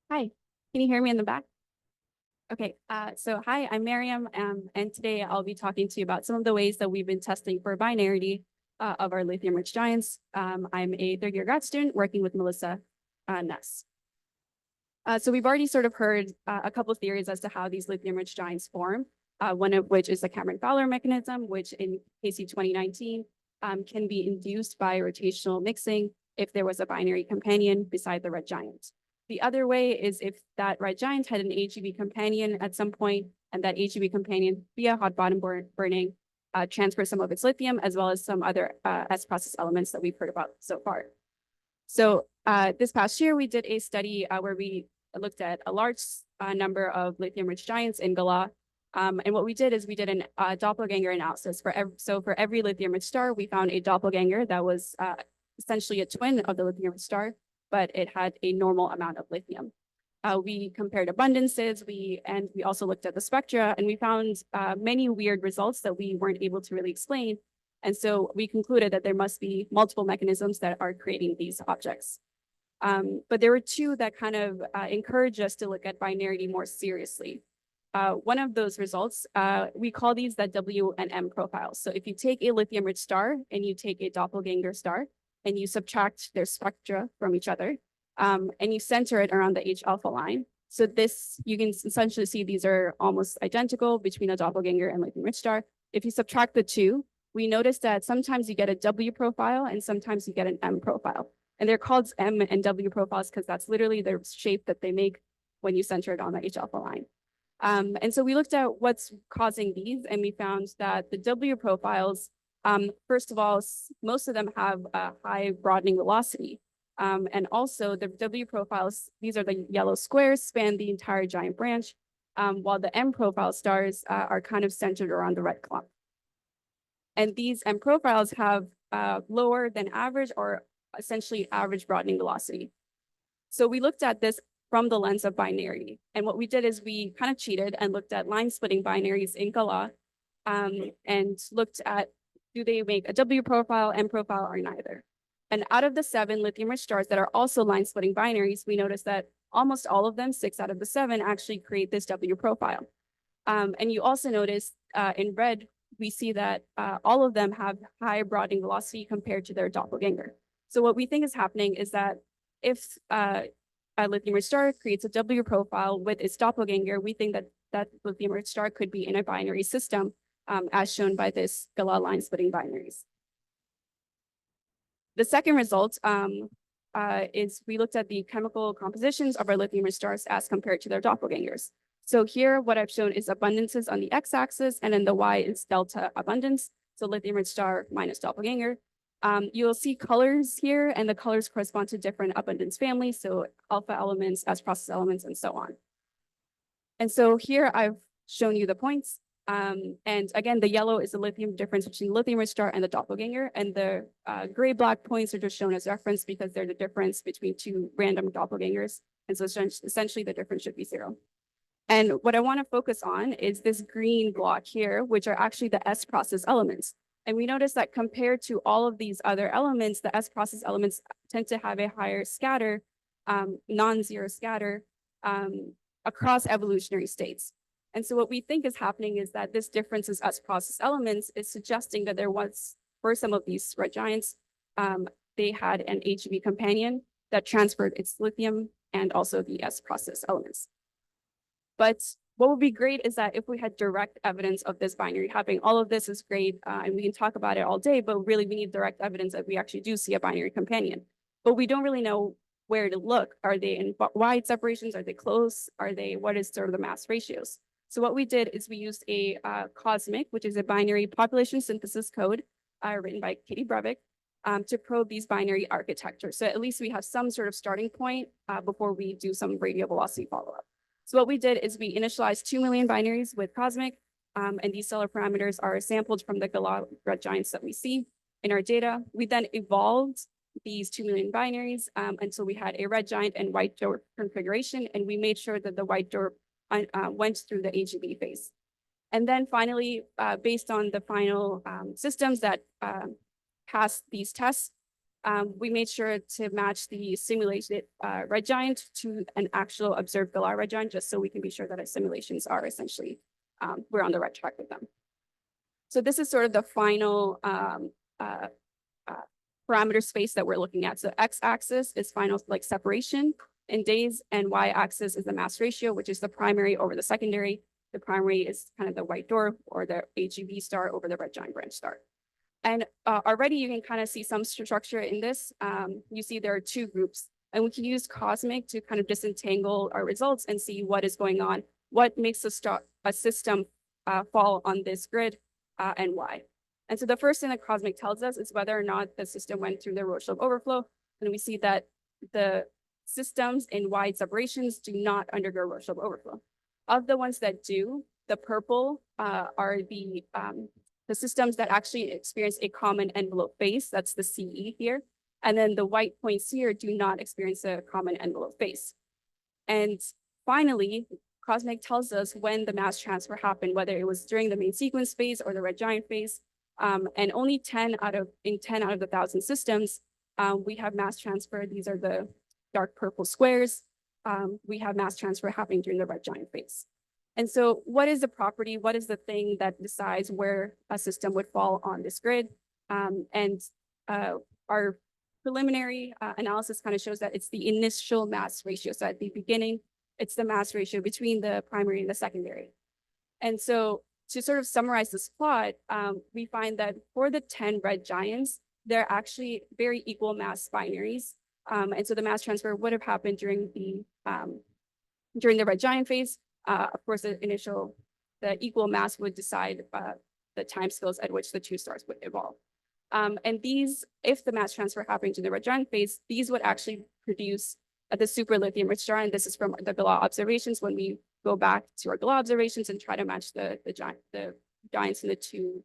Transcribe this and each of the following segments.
Hi, can you hear me in the back? Okay, so hi, I'm Maryum, and today I'll be talking to you about some of the ways that we've been testing for binarity of our lithium-rich giants. I'm a third-year grad student working with Melissa Ness. So we've already sort of heard a couple of theories as to how these lithium-rich giants form, one of which is the Cameron-Fowler mechanism, which in KC 2019 can be induced by rotational mixing if there was a binary companion beside the red giant. The other way is if that red giant had an AGB companion at some point, and that AGB companion via hot bottom burning transfers some of its lithium as well as some other S process elements that we've heard about so far. So this past year, we did a study where we looked at a large number of lithium-rich giants in Galah. And what we did is we did a doppelganger analysis. For every lithium-rich star, we found a doppelganger that was essentially a twin of the lithium-rich star, but it had a normal amount of lithium. We compared abundances, and we also looked at the spectra, and we found many weird results that we weren't able to really explain. And so we concluded that there must be multiple mechanisms that are creating these objects. But there were two that kind of encourage us to look at binarity more seriously. One of those results, we call these the W and M profiles. So if you take a lithium-rich star and you take a doppelganger star and you subtract their spectra from each other, and you center it around the H alpha line. So this, you can essentially see these are almost identical between a doppelganger and lithium-rich star. If you subtract the two, we notice that sometimes you get a W profile and sometimes you get an M profile. And they're called M and W profiles because that's literally the shape that they make when you center it on the H alpha line. And so we looked at what's causing these, and we found that the W profiles, first of all, most of them have a high broadening velocity. And also the W profiles, these are the yellow squares, span the entire giant branch, while the M profile stars are kind of centered around the red clump. And these M profiles have lower than average or essentially average broadening velocity. So we looked at this from the lens of binarity. And what we did is we kind of cheated and looked at line splitting binaries in Galah and looked at, do they make a W profile, M profile, or neither? And out of the 7 lithium-rich stars that are also line splitting binaries, we noticed that almost all of them, 6 out of the 7, actually create this W profile. And you also notice in red, we see that all of them have high broadening velocity compared to their doppelganger. So what we think is happening is that if a lithium-rich star creates a W profile with its doppelganger, we think that that lithium-rich star could be in a binary system, as shown by this Galah line splitting binaries. The second result is we looked at the chemical compositions of our lithium-rich stars as compared to their doppelgangers. So here, what I've shown is abundances on the x-axis, and then the y is delta abundance, so lithium-rich star minus doppelganger. You'll see colors here, and the colors correspond to different abundance families, so alpha elements, S process elements, and so on. And so here I've shown you the points. And again, the yellow is the lithium difference between lithium-rich star and the doppelganger, and the gray-black points are just shown as reference because they're the difference between two random doppelgangers. And so essentially the difference should be 0. And what I want to focus on is this green block here, which are actually the S process elements. And we notice that compared to all of these other elements, the S process elements tend to have a higher scatter, non-zero scatter across evolutionary states. And so what we think is happening is that this difference in S process elements is suggesting that there was, for some of these red giants, they had an HB companion that transferred its lithium and also the S process elements. But what would be great is that if we had direct evidence of this binary happening, all of this is great, and we can talk about it all day, but really we need direct evidence that we actually do see a binary companion. But we don't really know where to look. Are they in wide separations? Are they close? What is sort of the mass ratios? So what we did is we used a COSMIC, which is a binary population synthesis code written by Katie Brevik, to probe these binary architectures. So at least we have some sort of starting point before we do some radial velocity follow-up. So what we did is we initialized 2 million binaries with COSMIC, and these stellar parameters are sampled from the Galah red giants that we see in our data. We then evolved these 2 million binaries until we had a red giant and white dwarf configuration, and we made sure that the white dwarf went through the AGB phase. And then finally, based on the final systems that passed these tests, we made sure to match the simulated red giant to an actual observed galah red giant, just so we can be sure that our simulations are essentially, we're on the right track with them. So this is sort of the final parameter space that we're looking at. So x-axis is final like separation in days, and y-axis is the mass ratio, which is the primary over the secondary. The primary is kind of the white dwarf or the AGB star over the red giant branch star. And already you can kind of see some structure in this. You see there are two groups, and we can use Cosmic to kind of disentangle our results and see what is going on, what makes a system fall on this grid, and why. And so the first thing that Cosmic tells us is whether or not the system went through the Rorschach overflow. And we see that the systems in wide separations do not undergo Rorschach overflow. Of the ones that do, the purple are the systems that actually experience a common envelope phase. That's the CE here. And then the white points here do not experience a common envelope phase. And finally, Cosmic tells us when the mass transfer happened, whether it was during the main sequence phase or the red giant phase. And only 10 out of the 1,000 systems, we have mass transfer. These are the dark purple squares. We have mass transfer happening during the red giant phase. And so what is the property? What is the thing that decides where a system would fall on this grid? Our preliminary analysis kind of shows that it's the initial mass ratio. So at the beginning, it's the mass ratio between the primary and the secondary. And so to sort of summarize this plot, we find that for the 10 red giants, they're actually very equal mass binaries. And so the mass transfer would have happened during the red giant phase. Of course, the equal mass would decide the timescales at which the two stars would evolve. And these, if the mass transfer happened in the red giant phase, these would actually produce the super lithium rich giant. This is from the Galah observations when we go back to our Galah observations and try to match the giants in the two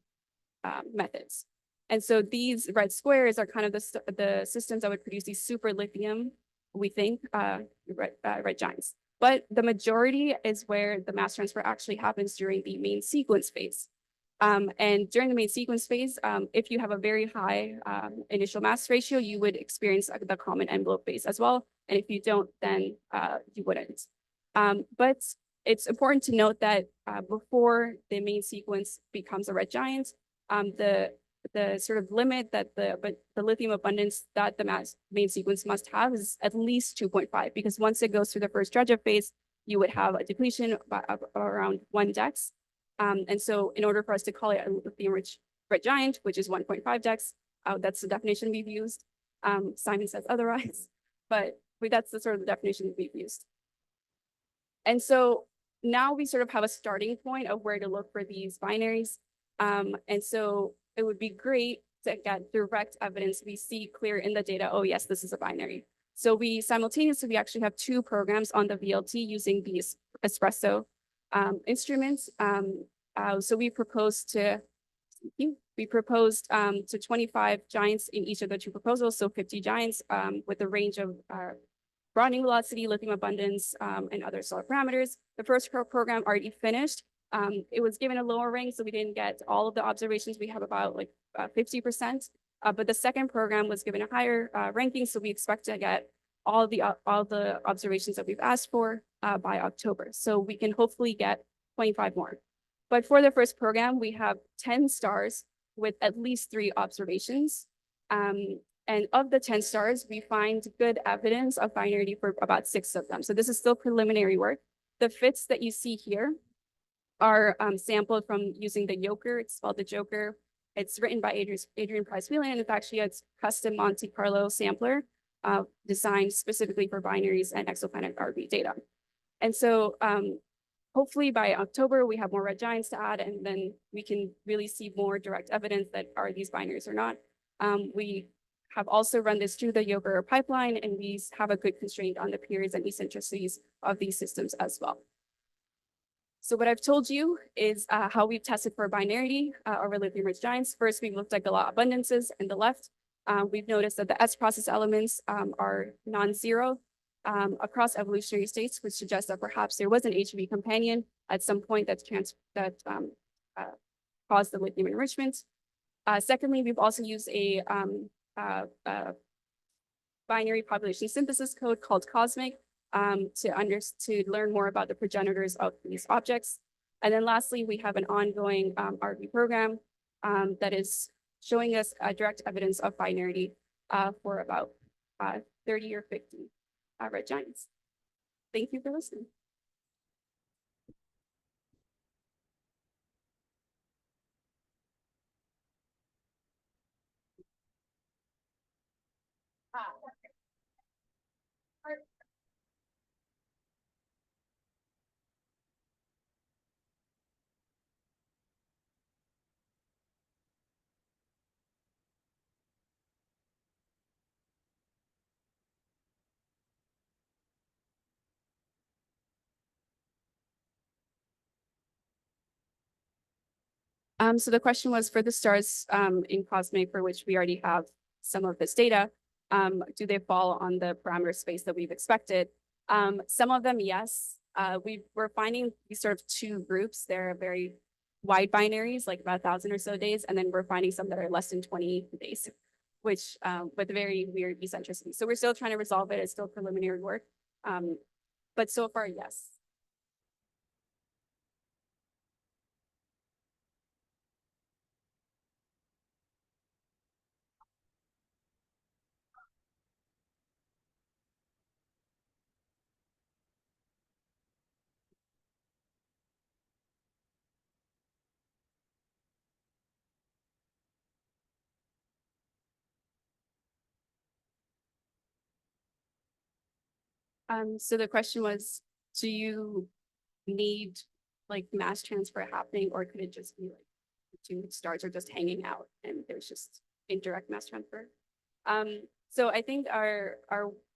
methods. And so these red squares are kind of the systems that would produce these super lithium, we think, red giants. But the majority is where the mass transfer actually happens during the main sequence phase. And during the main sequence phase, if you have a very high initial mass ratio, you would experience the common envelope phase as well. And if you don't, then you wouldn't. But it's important to note that before the main sequence becomes a red giant, the sort of limit that the lithium abundance that the main sequence must have is at least 2.5, because once it goes through the first dredge-up phase, you would have a depletion of around 1 dex. And so in order for us to call it a lithium-rich red giant, which is 1.5 dex, that's the definition we've used. Simon says otherwise, but that's the sort of the definition we've used. And so now we sort of have a starting point of where to look for these binaries. And so it would be great to get direct evidence. We see clear in the data, oh yes, this is a binary. So we actually have 2 programs on the VLT using these espresso instruments. So we proposed to 25 giants in each of the 2 proposals, so 50 giants with a range of broadening velocity, lithium abundance, and other solar parameters. The first program already finished. It was given a lower rank, so we didn't get all of the observations. We have about like 50%. But the second program was given a higher ranking, so we expect to get all the observations that we've asked for by October. So we can hopefully get 25 more. But for the first program, we have 10 stars with at least 3 observations. And of the 10 stars, we find good evidence of binarity for about 6 of them. So this is still preliminary work. The fits that you see here are sampled from using the Joker. It's called the Joker. It's written by Adrian Price-Whelan, and it's actually a custom Monte Carlo sampler designed specifically for binaries and exoplanet RV data. And so hopefully by October, we have more red giants to add, and then we can really see more direct evidence that are these binaries or not. We have also run this through the Joker pipeline, and we have a good constraint on the periods and eccentricities of these systems as well. So what I've told you is how we've tested for binarity over lithium-rich giants. First, we've looked at Galah abundances in the left. We've noticed that the S process elements are non-zero across evolutionary states, which suggests that perhaps there was an HV companion at some point that caused the lithium enrichment. Secondly, we've also used a binary population synthesis code called Cosmic to learn more about the progenitors of these objects. And then lastly, we have an ongoing RV program that is showing us direct evidence of binarity for about 30 or 50 red giants. Thank you for listening. So the question was for the stars in Cosmic, for which we already have some of this data, do they fall on the parameter space that we've expected? Some of them, yes. We're finding these sort of two groups. They're very wide binaries, like about 1,000 or so days, and then we're finding some that are less than 20 days, which with very weird eccentricity. So we're still trying to resolve it. It's still preliminary work, but so far, yes. So the question was, do you need like mass transfer happening, or could it just be like two stars are just hanging out and there's just indirect mass transfer? So I think our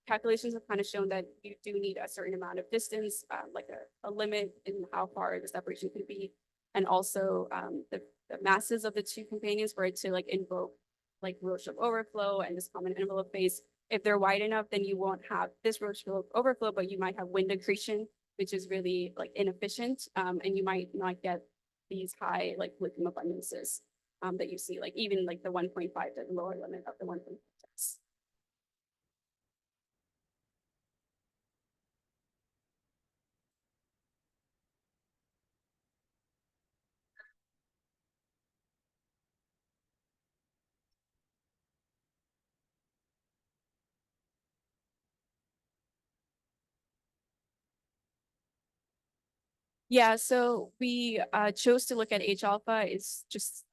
calculations have kind of shown that you do need a certain amount of distance, like a limit in how far the separation could be, and also the masses of the two companions for it to like invoke like Roche overflow and this common envelope phase. If they're wide enough, then you won't have this Roche overflow, but you might have wind accretion, which is really like inefficient, and you might not get these high like lithium abundances that you see, like even like the 1.5, the lower limit of the 1.5 test. Yeah, so we chose to look at H alpha is just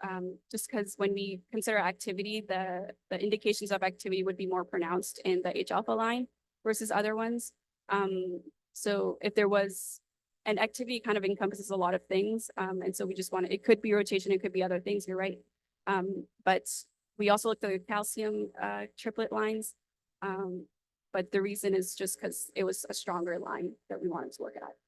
because when we consider activity, the indications of activity would be more pronounced in the H alpha line versus other ones. So if there was an activity kind of encompasses a lot of things. And so we just want to, it could be rotation, it could be other things, you're right. But we also looked at the calcium triplet lines. But the reason is just because it was a stronger line that we wanted to look at.